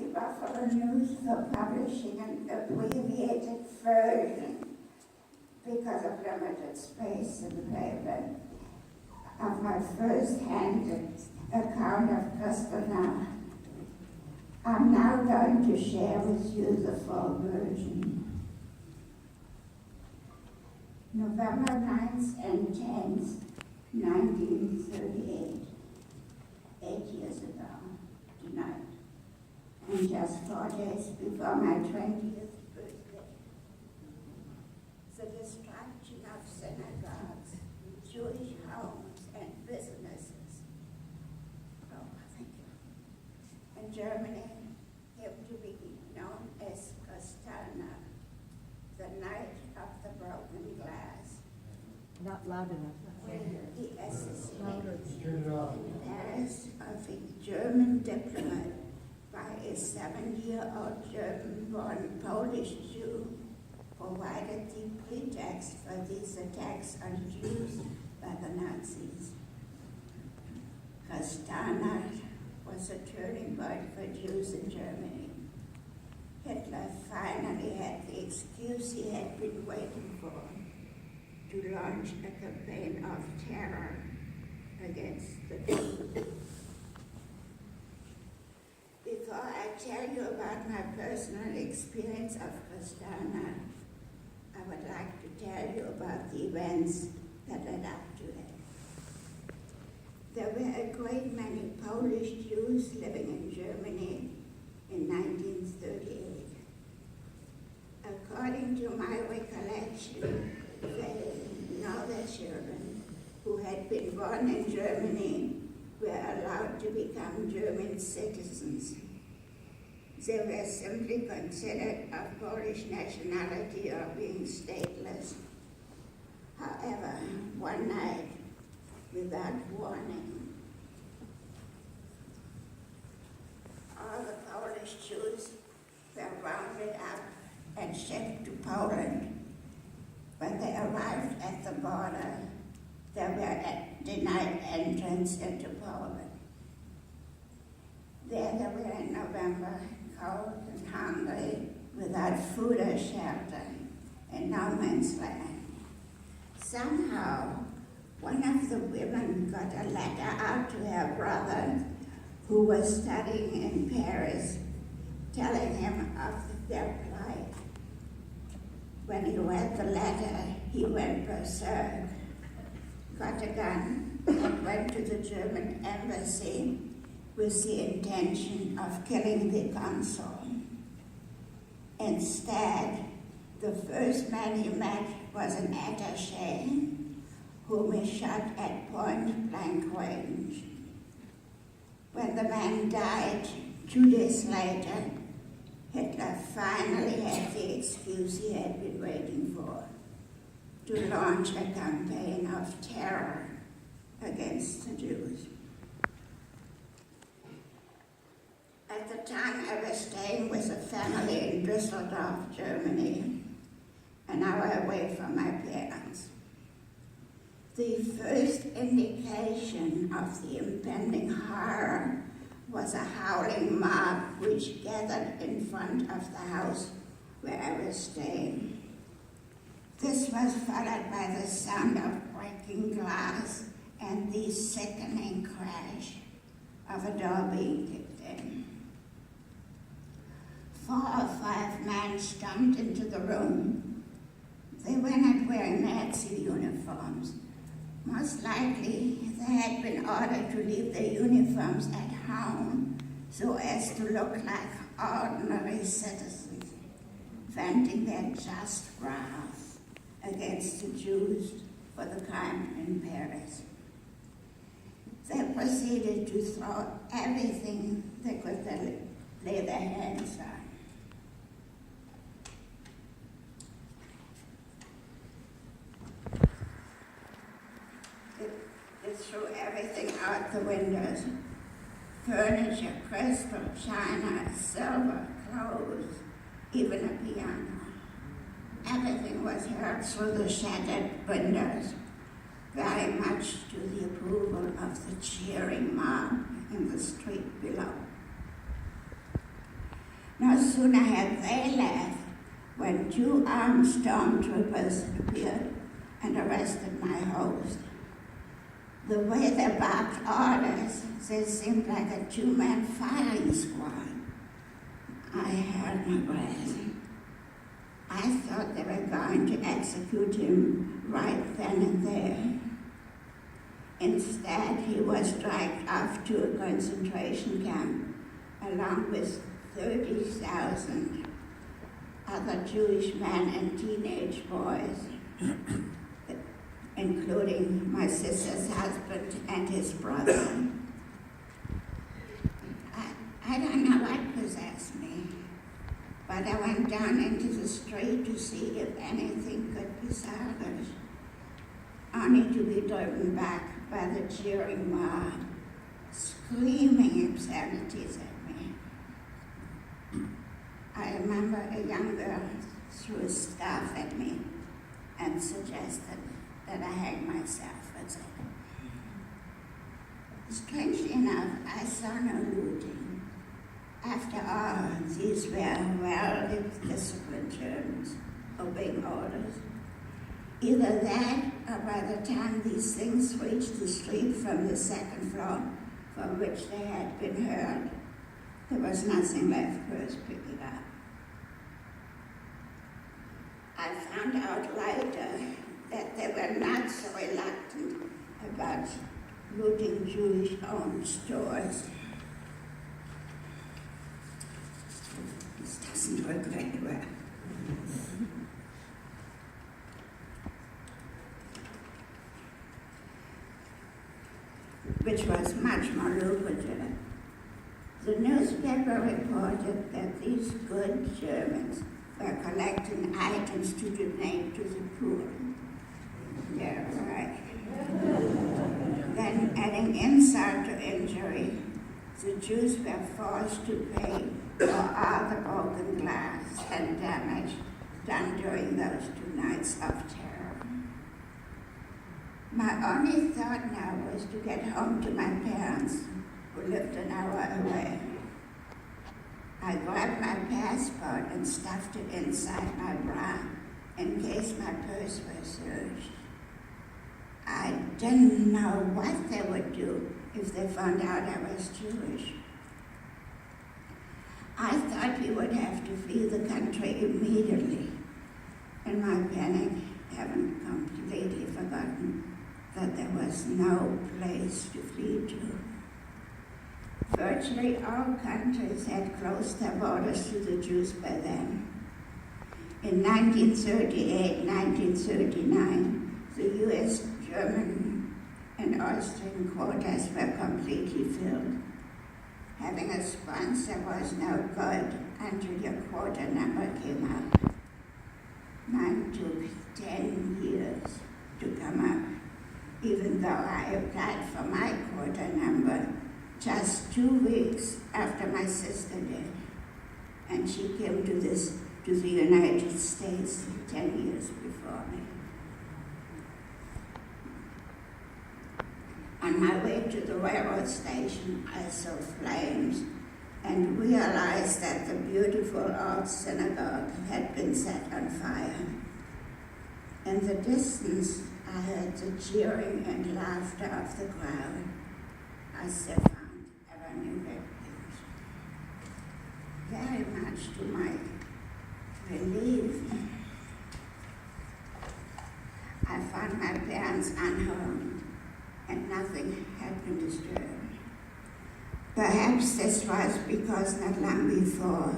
the Buffalo News for publishing an abbreviated version because of limited space in the paper of my first-hand account of Kristallnacht. I'm now going to share with you the full version. November 9th and 10th, 1938, 8 years ago tonight, and just 4 days before my 20th birthday. The destruction of synagogues, Jewish homes, and businesses. Oh, thank you. In Germany, came to be known as Kristallnacht, the night of the broken glass. Not loud enough. When the assassination in Paris of a German diplomat by a 7-year-old German-born Polish Jew provided the pretext for these attacks on Jews by the Nazis. Kristallnacht was a turning point for Jews in Germany. Hitler finally had the excuse he had been waiting for to launch a campaign of terror against the Jews. Before I tell you about my personal experience of Kristallnacht, I would like to tell you about the events that led up to it. There were a great many Polish Jews living in Germany in 1938. According to my recollection, they, now their children, who had been born in Germany, were allowed to become German citizens. They were simply considered of Polish nationality or being stateless. However, one night, without warning, all the Polish Jews were rounded up and shipped to Poland. When they arrived at the border, they were denied entrance into Poland. There they were in November, cold and hungry, without food or shelter, in no man's land. Somehow, one of the women got a letter out to her brother, who was studying in Paris, telling him of their plight. When he read the letter, he went berserk, got a gun, and went to the German embassy with the intention of killing the consul. Instead, the first man he met was an attaché, whom he shot at point-blank range. When the man died 2 days later, Hitler finally had the excuse he had been waiting for, to launch a campaign of terror against the Jews. At the time, I was staying with a family in Düsseldorf, Germany, an hour away from my parents. The first indication of the impending horror was a howling mob which gathered in front of the house where I was staying. This was followed by the sound of breaking glass and the sickening crash of a door being kicked in. 4 or 5 men stormed into the room. They were not wearing Nazi uniforms. Most likely, they had been ordered to leave their uniforms at home so as to look like ordinary citizens, venting their just wrath against the Jews for the crime in Paris. They proceeded to throw everything they could lay their hands on. They threw everything out the windows. Furniture, crystal, china, silver, clothes, even a piano. Everything was hurled through the shattered windows, very much to the approval of the cheering mob in the street below. No sooner had they left when 2 armed stormtroopers appeared and arrested my host. The way they barked orders, they seemed like a 2-man firing squad. I held my breath. I thought they were going to execute him right then and there. Instead, he was dragged off to a concentration camp along with 30,000 other Jewish men and teenage boys, including my sister's husband and his brother. I don't know what possessed me, but I went down into the street to see if anything could be salvaged, only to be driven back by the cheering mob, screaming obscenities at me. I remember a young girl threw a scarf at me and suggested that I hang myself with it. Strangely enough, I saw no looting. After all, these were well-disciplined Germans obeying orders. Either that, or by the time these things reached the street from the second floor from which they had been hurled, there was nothing left for us to pick it up. I found out later that they were not so reluctant about looting Jewish-owned stores. This doesn't work very well. Which was much more lucrative. The newspaper reported that these good Germans were collecting items to donate to the poor. Yeah, right. Then, adding insult to injury, the Jews were forced to pay for all the broken glass and damage done during those 2 nights of terror. My only thought now was to get home to my parents, who lived an hour away. I grabbed my passport and stuffed it inside my bra in case my purse was searched. I didn't know what they would do if they found out I was Jewish. I thought we would have to flee the country immediately. In my panic, having completely forgotten that there was no place to flee to. Virtually all countries had closed their borders to the Jews by then. In 1938, 1939, the US, German, and Austrian quotas were completely filled. Having a sponsor was no good until your quota number came out. Mine took 10 years to come up, even though I applied for my quota number just 2 weeks after my sister did. And she came to the United States 10 years before me. On my way to the railroad station, I saw flames and realized that the beautiful old synagogue had been set on fire. In the distance, I heard the cheering and laughter of the crowd as they found ever new victims. Very much to my relief, I found my parents unharmed and nothing had been disturbed. Perhaps this was because not long before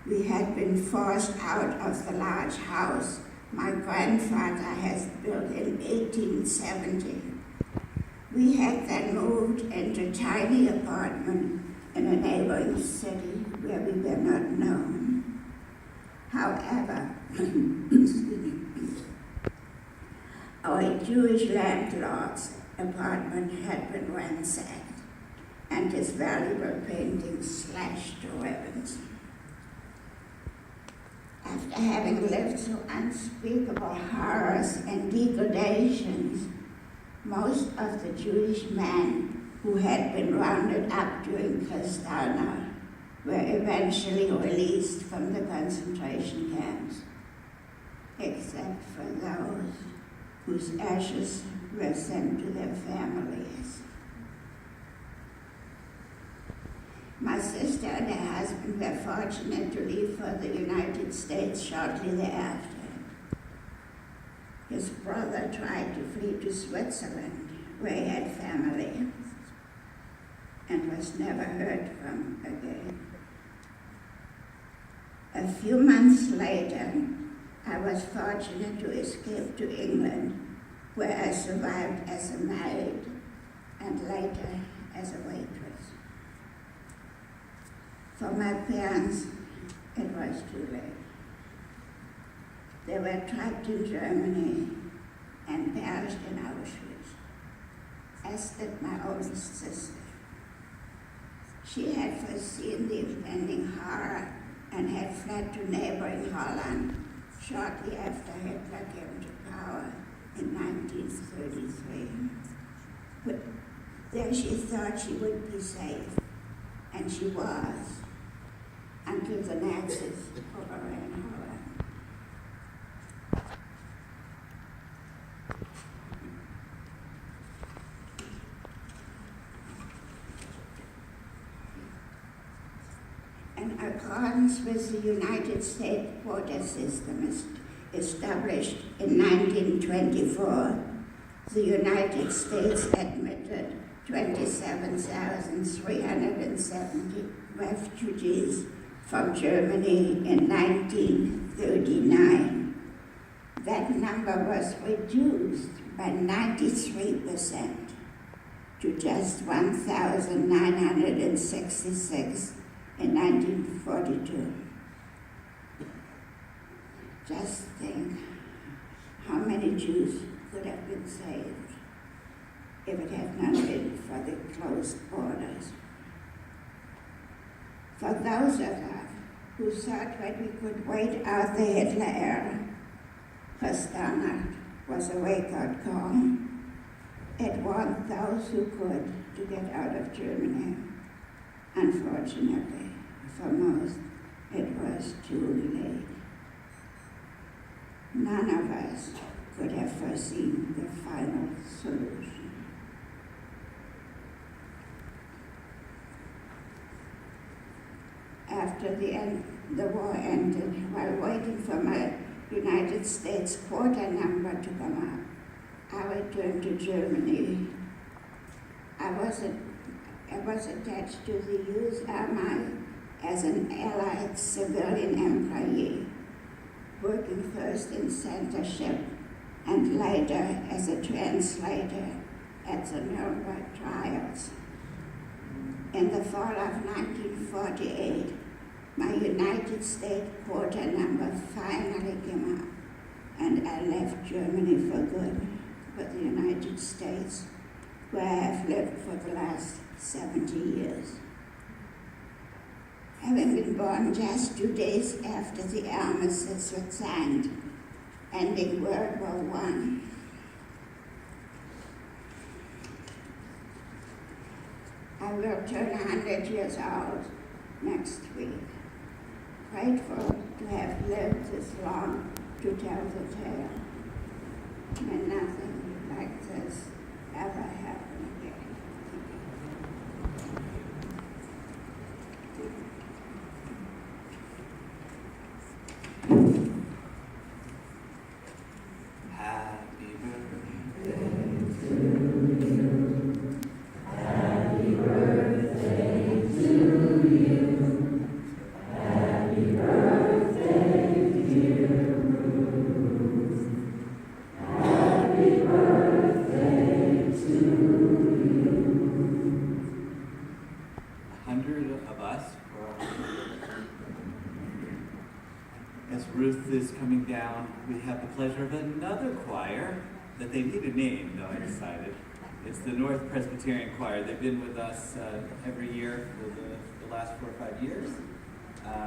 we had been forced out of the large house my grandfather had built in 1870. We had then moved into a tiny apartment in a neighboring city where we were not known. However, our Jewish landlord's apartment had been ransacked and his valuable paintings slashed to ribbons. After having lived through unspeakable horrors and degradations, most of the Jewish men who had been rounded up during Kristallnacht were eventually released from the concentration camps, except for those whose ashes were sent to their families. My sister and her husband were fortunate to leave for the United States shortly thereafter. His brother tried to flee to Switzerland, where he had family, and was never heard from again. A few months later, I was fortunate to escape to England, where I survived as a maid and later as a waitress. For my parents, it was too late. They were trapped in Germany and perished in Auschwitz, as did my oldest sister. She had foreseen the impending horror and had fled to neighboring Holland shortly after Hitler came to power in 1933. But there she thought she would be safe, and she was, until the Nazis overran Holland. In accordance with the United States quota system established in 1924, the United States admitted 27,370 refugees from Germany in 1939. That number was reduced by 93% to just 1,966 in 1942. Just think how many Jews could have been saved if it had not been for the closed borders. For those of us who thought that we could wait out the Hitler era, Kristallnacht was a wake-up call. It warned those who could to get out of Germany. Unfortunately, for most, it was too late. None of us could have foreseen the final solution. After the war ended, while waiting for my United States quota number to come up, I returned to Germany. I was attached to the U.S. Army as an Allied civilian employee, working first in censorship and later as a translator at the Nuremberg Trials. In the fall of 1948, my United States quota number finally came up, and I left Germany for good for the United States, where I have lived for the last 70 years. Having been born just 2 days after the armistice was signed, ending World War I, I will turn 100 years old next week. Grateful to have lived this long to tell the tale. May nothing like this ever happen again. Happy birthday to you. Happy birthday to you. Happy birthday, dear Ruth. Happy birthday to you. 100 of us. As Ruth is coming down, we have the pleasure of another choir that they need a name, though I decided. It's the North Presbyterian Choir. They've been with us every year for the last 4 or 5 years.